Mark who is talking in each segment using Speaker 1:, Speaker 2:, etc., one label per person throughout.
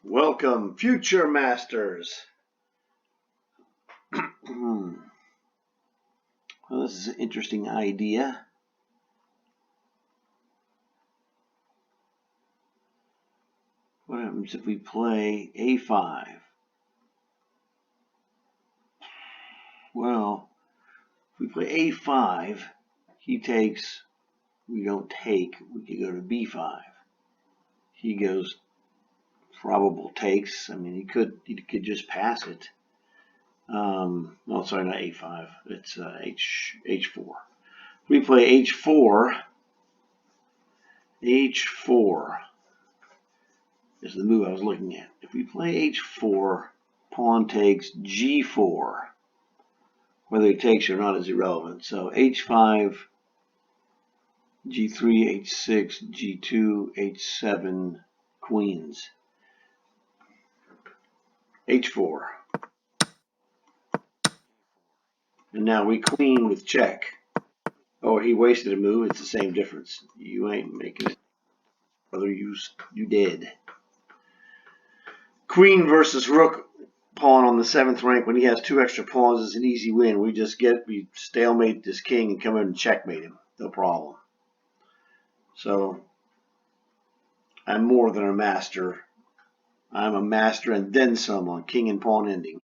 Speaker 1: Welcome, future masters. Well, this is an interesting idea. What happens if we play a5? Well, if we play a5, he takes, we don't take, we could go to b5. He goes probable takes. I mean, he could just pass it. No, sorry, not a5. It's h4. If we play h4 is the move I was looking at. If we play h4, pawn takes g4. Whether he takes or not is irrelevant. So h5, g3, h6, g2, h7, queens. h4. And now we queen with check. Oh, he wasted a move. It's the same difference. You ain't making it. Brother, you dead. Queen versus rook pawn on the 7th rank when he has 2 extra pawns is an easy win. We stalemate this king and come in and checkmate him. No problem. So I'm more than a master. I'm a master and then some on king and pawn ending.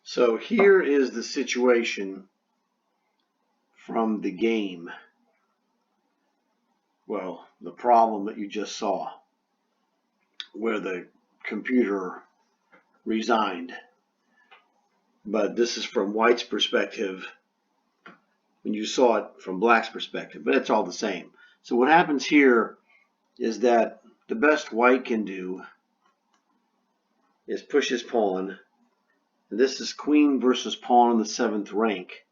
Speaker 1: So here is the situation from the game. Well, the problem that you just saw, where the computer resigned. But this is from White's perspective when you saw it from Black's perspective, but it's all the same. So what happens here is that the best White can do is push his pawn. And this is queen versus pawn on the 7th rank.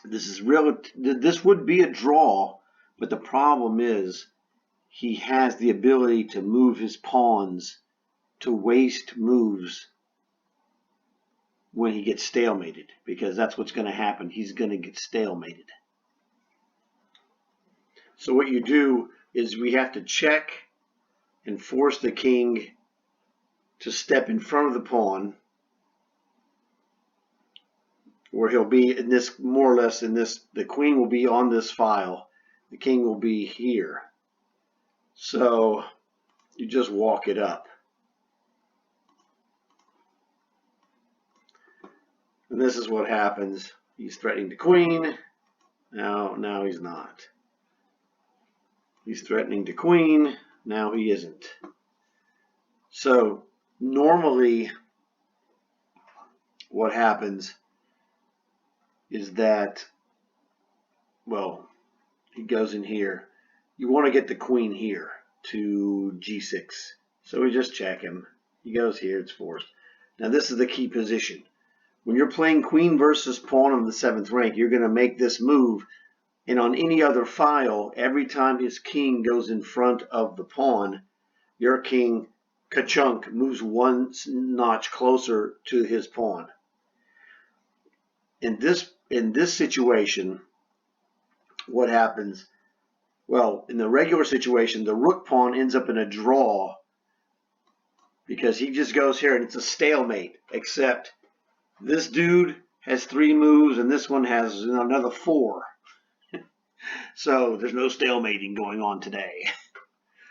Speaker 1: This would be a draw, but the problem is he has the ability to move his pawns to waste moves when he gets stalemated, because that's what's going to happen. He's going to get stalemated. So what you do is we have to check and force the king to step in front of the pawn, where he'll be in this, more or less in this, the queen will be on this file, the king will be here. So you just walk it up. And this is what happens. He's threatening the queen. Now he's not. He's threatening the queen. Now he isn't. So normally what happens is that, well, he goes in here. You want to get the queen here to g6. So we just check him. He goes here, it's forced. Now this is the key position. When you're playing queen versus pawn on the 7th rank, you're going to make this move. And on any other file, every time his king goes in front of the pawn, your king, ka-chunk, moves 1 notch closer to his pawn. In this situation, what happens? Well, in the regular situation, the rook pawn ends up in a draw because he just goes here and it's a stalemate, except this dude has 3 moves and this one has another 4. So there's no stalemating going on today.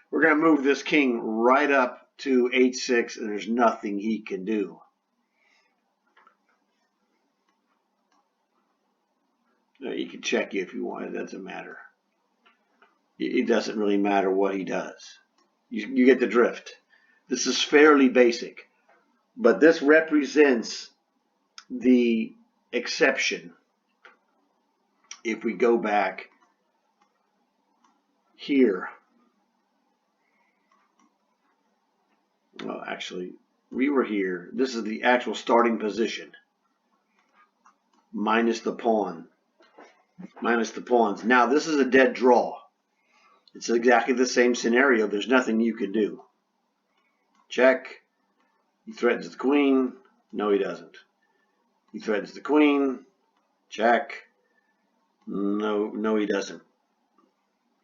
Speaker 1: We're going to move this king right up to h6 and there's nothing he can do. He can check you if you want. It doesn't matter. It doesn't really matter what he does. You get the drift. This is fairly basic, but this represents the exception. If we go back here, well, actually, we were here. This is the actual starting position, minus the pawn, minus the pawns. Now, this is a dead draw. It's exactly the same scenario. There's nothing you can do. Check. He threatens the queen. No, he doesn't. He threatens the queen. Check. No, he doesn't.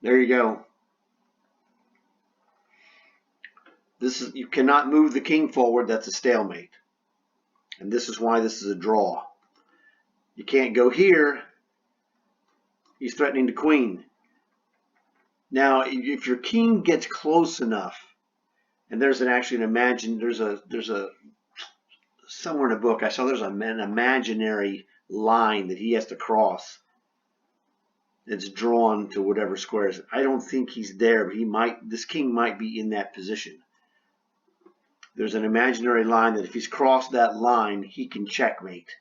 Speaker 1: There you go. you cannot move the king forward. That's a stalemate. And this is why this is a draw. You can't go here. He's threatening the queen. Now, if your king gets close enough, and there's somewhere in a book I saw there's an imaginary line that he has to cross. It's drawn to whatever squares. I don't think he's there, but this king might be in that position. There's an imaginary line that if he's crossed that line, he can checkmate.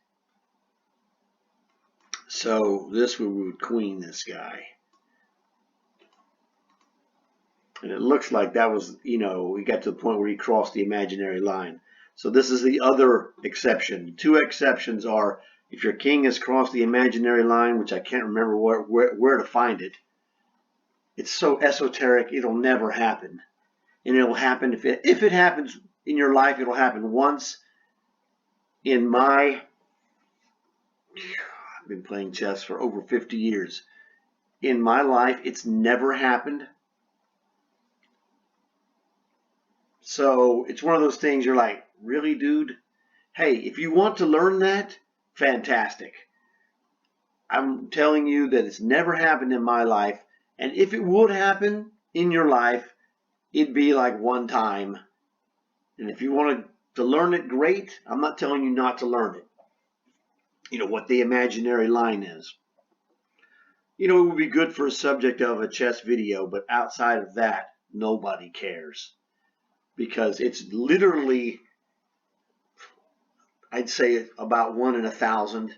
Speaker 1: So this would queen this guy. And it looks like that was, we got to the point where he crossed the imaginary line. So this is the other exception. Two exceptions are if your king has crossed the imaginary line, which I can't remember where to find it. It's so esoteric, it'll never happen. And it'll happen, if it happens in your life, it'll happen once. I've been playing chess for over 50 years. In my life, it's never happened. So it's one of those things you're like, really, dude? Hey, if you want to learn that, fantastic. I'm telling you that it's never happened in my life. And if it would happen in your life, it'd be like one time. And if you want to learn it, great. I'm not telling you not to learn it. What the imaginary line is. It would be good for a subject of a chess video, but outside of that, nobody cares. Because it's literally, I'd say about 1 in 1,000,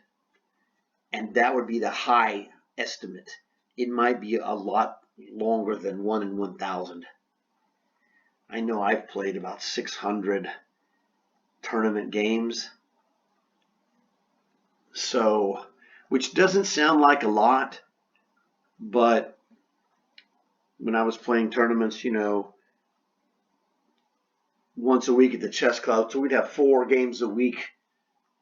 Speaker 1: and that would be the high estimate. It might be a lot longer than 1 in 1,000. I know I've played about 600 tournament games, so, which doesn't sound like a lot, but when I was playing tournaments, once a week at the chess club, so we'd have 4 games a week,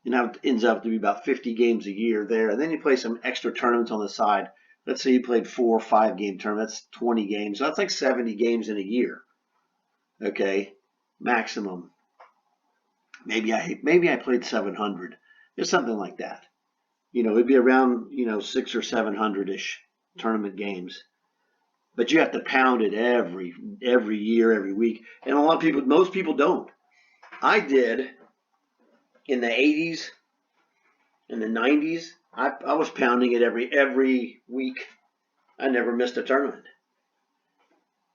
Speaker 1: and that ends up to be about 50 games a year there. And then you play some extra tournaments on the side. Let's say you played 4 or 5 game tournaments, that's 20 games. So that's like 70 games in a year. Okay, maximum. Maybe I played 700, or something like that. It'd be around 600 or 700-ish tournament games. But you have to pound it every year, every week. And most people don't. I did in the 80s, in the 90s. I was pounding it every week. I never missed a tournament.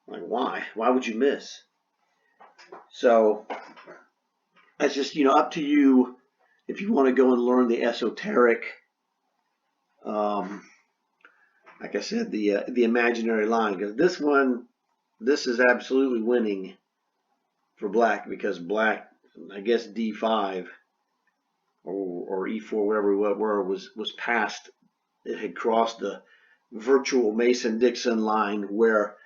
Speaker 1: Like, why? Why would you miss? So that's just, up to you if you want to go and learn the esoteric, like I said, the imaginary line, because this is absolutely winning for black, because black, I guess D5 or E4, wherever was past. It had crossed the virtual Mason-Dixon line where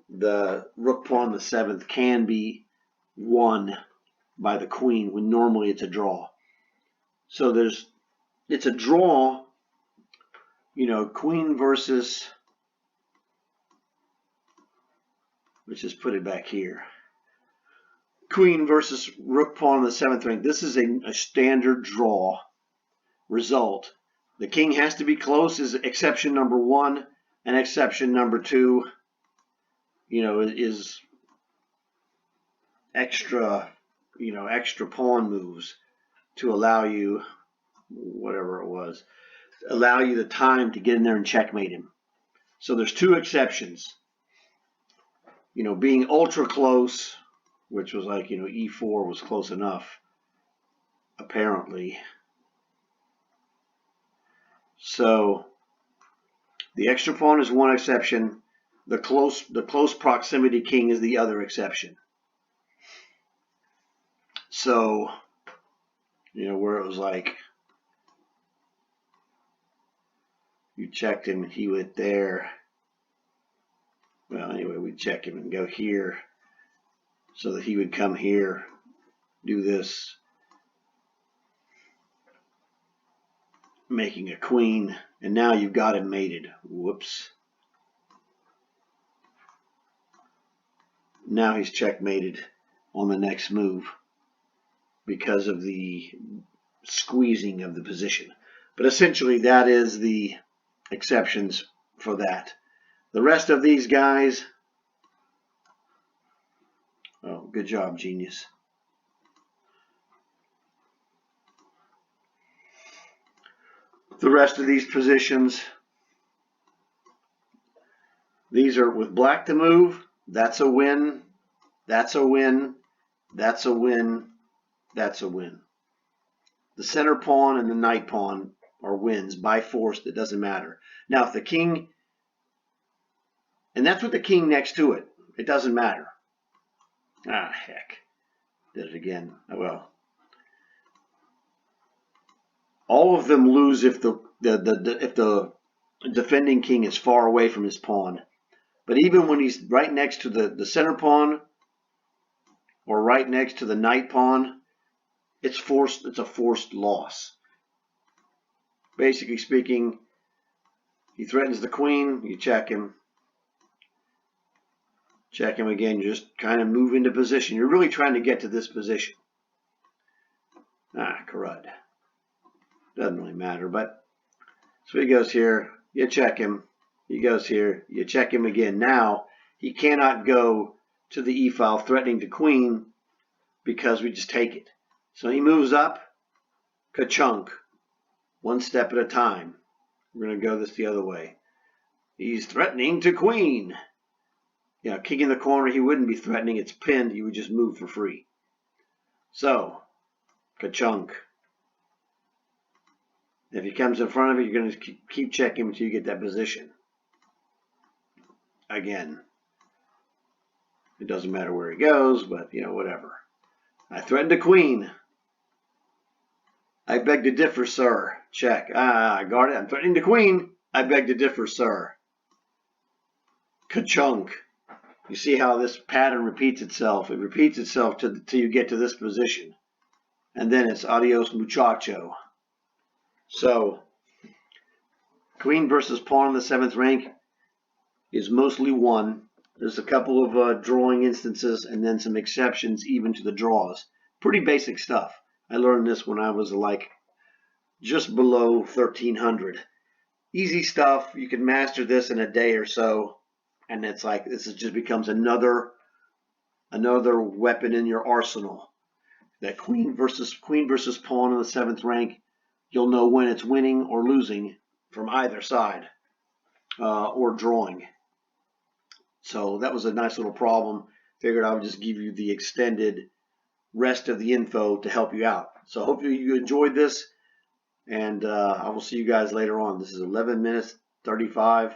Speaker 1: the rook pawn the 7th can be won by the queen when normally it's a draw. So it's a draw. Queen versus, let's just put it back here. Queen versus rook pawn on the 7th rank. This is a standard draw result. The king has to be close is exception number 1, and exception number 2, is extra, extra pawn moves to allow you, whatever it was, allow you the time to get in there and checkmate him. So there's 2 exceptions. Being ultra close, which was like, E4 was close enough, apparently. So the extra pawn is one exception. The close proximity king is the other exception. So, where it was like, you checked him and he went there. Well, anyway, we'd check him and go here so that he would come here, do this, making a queen, and now you've got him mated. Whoops. Now he's checkmated on the next move because of the squeezing of the position. But essentially that is the exceptions for that. The rest of these guys, oh, good job, genius. The rest of these positions, these are with black to move. That's a win. That's a win. That's a win. That's a win. The center pawn and the knight pawn are wins by force. That doesn't matter. Now, if the king, and that's with the king next to it, it doesn't matter. Ah, heck. Did it again. Oh, well. All of them lose if the defending king is far away from his pawn. But even when he's right next to the center pawn or right next to the knight pawn, it's a forced loss. Basically speaking, he threatens the queen, you check him. Check him again, you just kind of move into position. You're really trying to get to this position. Ah, crud. Doesn't really matter, but so he goes here, you check him. He goes here, you check him again. Now, he cannot go to the e-file threatening the queen because we just take it. So he moves up, ka-chunk, one step at a time. We're going to go this the other way. He's threatening to queen. You know, king in the corner, he wouldn't be threatening. It's pinned. He would just move for free. So, ka-chunk. If he comes in front of it, you're going to keep checking until you get that position. Again, it doesn't matter where he goes, but, you know, whatever. I threatened a queen. I beg to differ, sir. Check. I got it. I'm threatening the queen. I beg to differ, sir. Ka-chunk. You see how this pattern repeats itself. It repeats itself till you get to this position. And then it's adios, muchacho. So, queen versus pawn in the 7th rank is mostly won. There's a couple of drawing instances and then some exceptions even to the draws. Pretty basic stuff. I learned this when I was like just below 1300. Easy stuff. You can master this in a day or so. And it's like this just becomes another weapon in your arsenal. That queen versus pawn in the 7th rank, you'll know when it's winning or losing from either side or drawing. So that was a nice little problem. Figured I would just give you the extended rest of the info to help you out. So hopefully you enjoyed this, and I will see you guys later on. This is 11 minutes 35.